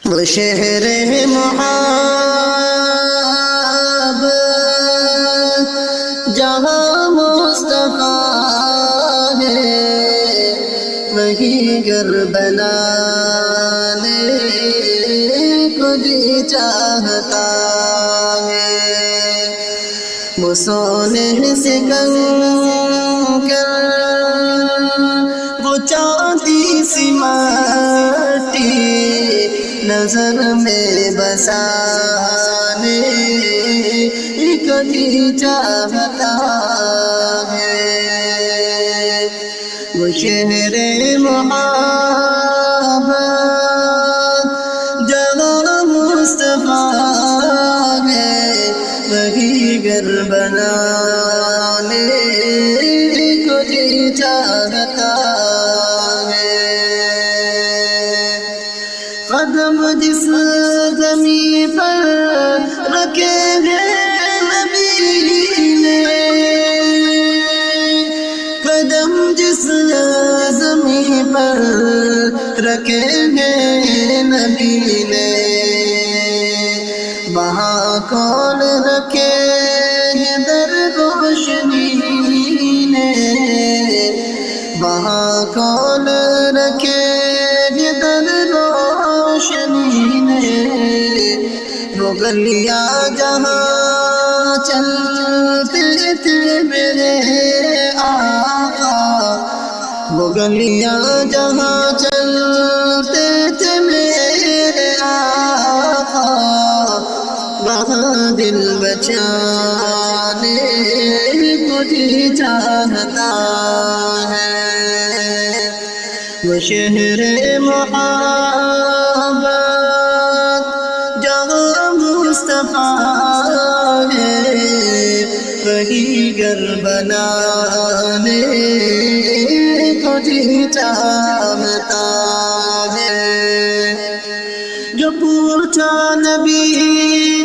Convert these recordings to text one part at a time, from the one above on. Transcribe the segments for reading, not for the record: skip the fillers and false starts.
وہ شہر محبت جہاں مصطفیٰ ہے، وہی گھر بنانے کو بھی چاہتا ہے۔ وہ سونے سے کنکر، وہ چاندی سی مٹی نظر میں بسانے کو بھی چاہتا ہے۔ وہ شہر محبت جہاں مصطفیٰ ہے، وہی گھر بنانے کو بھی چاہتا ہے۔ قدم جس زمین پر رکھے ہیں نبی نے، قدم جس زمین پر رکھے ہیں نبی نے، وہاں کون رکھے ہیں در روشنی نے، وہاں کون رکھے ہیں در روشنی نے۔ وہ گلیاں جہاں چلتے تھے میرے آقا، وہ گلیاں جہاں چلتے تھے میرے آقا، وہاں دل بچانے کو بھی چاہتا ہے۔ وہ شہر محبت جہاں مصطفیٰ ہے، وہی گھر بنانے کو بھی چاہتا ہے۔ جو پوچھا نبی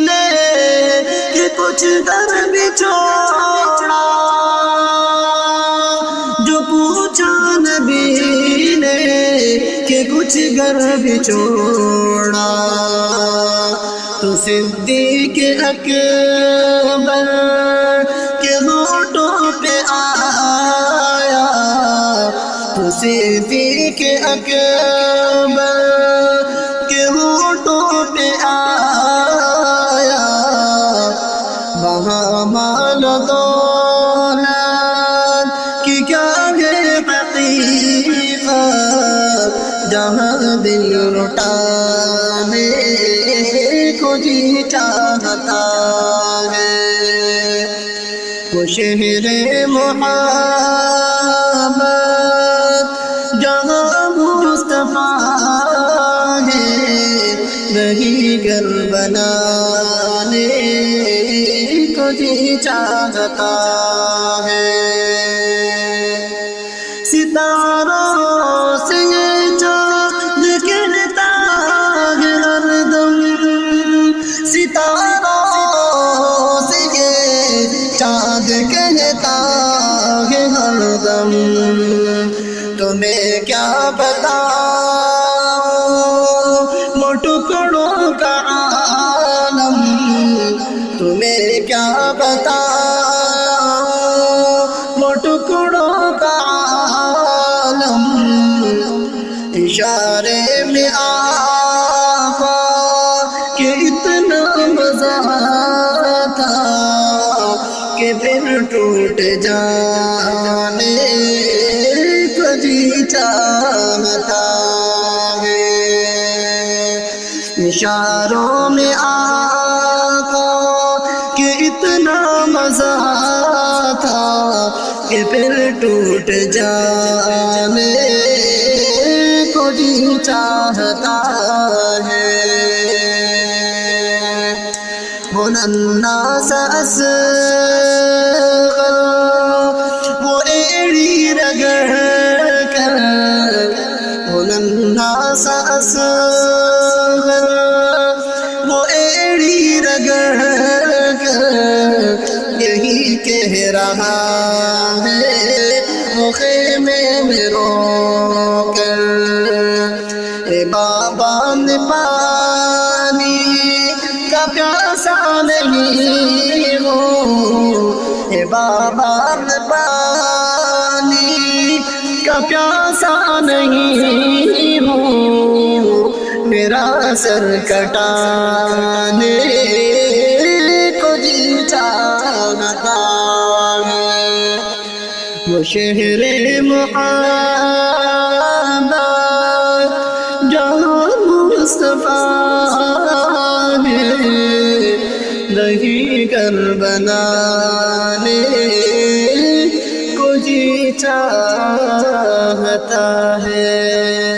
نے کہ کچھ گھر بھی چھوڑا، جو پوچھا نبی نے کہ کچھ گھر بھی چھوڑا، تو صدیق اکبر کے ہونٹوں پہ آیا، تو صدیق اکبر کے ہونٹوں پہ آیا، وہاں مال و دولت کی کیا ہے حقیقت، جہاں دل لٹانے کو جی چاہتا ہے۔ وہ شہر محبت جہاں مصطفیٰ ہے، وہی گھر بنانے کو جی چاہتا ہے۔ ستاروں سے یہ چاند کہتا ہے ہر دم، ستاروں سے یہ چاند کہتا ہے ہر دم، تمہیں کیا بتاؤں وہ ٹکڑوں کا عالم، تمہیں کیا بتاؤں وہ ٹکڑوں کا عالم، اشارے میں آقا کہ اتنا مزہ تھا کہ پھر ٹوٹ جانے کو جی چاہتا ہے۔ اشاروں میں آقا کہ اتنا مزہ تھا کہ پھر ٹوٹ جانے کو جی چاہتا ہے۔ وہ ننھا سا اصغر، وہ ایڑی رگڑ کر، وہ ننھا سا اصغر، وہ ایڑی رگڑ کر یہی کہہ رہا ہے، وہ خیمے میں رو کر، اے بابا نے پایا نہیں ہوں، اے بابا میں پانی کا پیاسا نہیں ہوں، میرا سر کٹانے کو جی چاہتا ہے۔ وہ شہر محبت جہاں مصطفیٰ نے رہی کر بنانے کو جی چاہتا ہے۔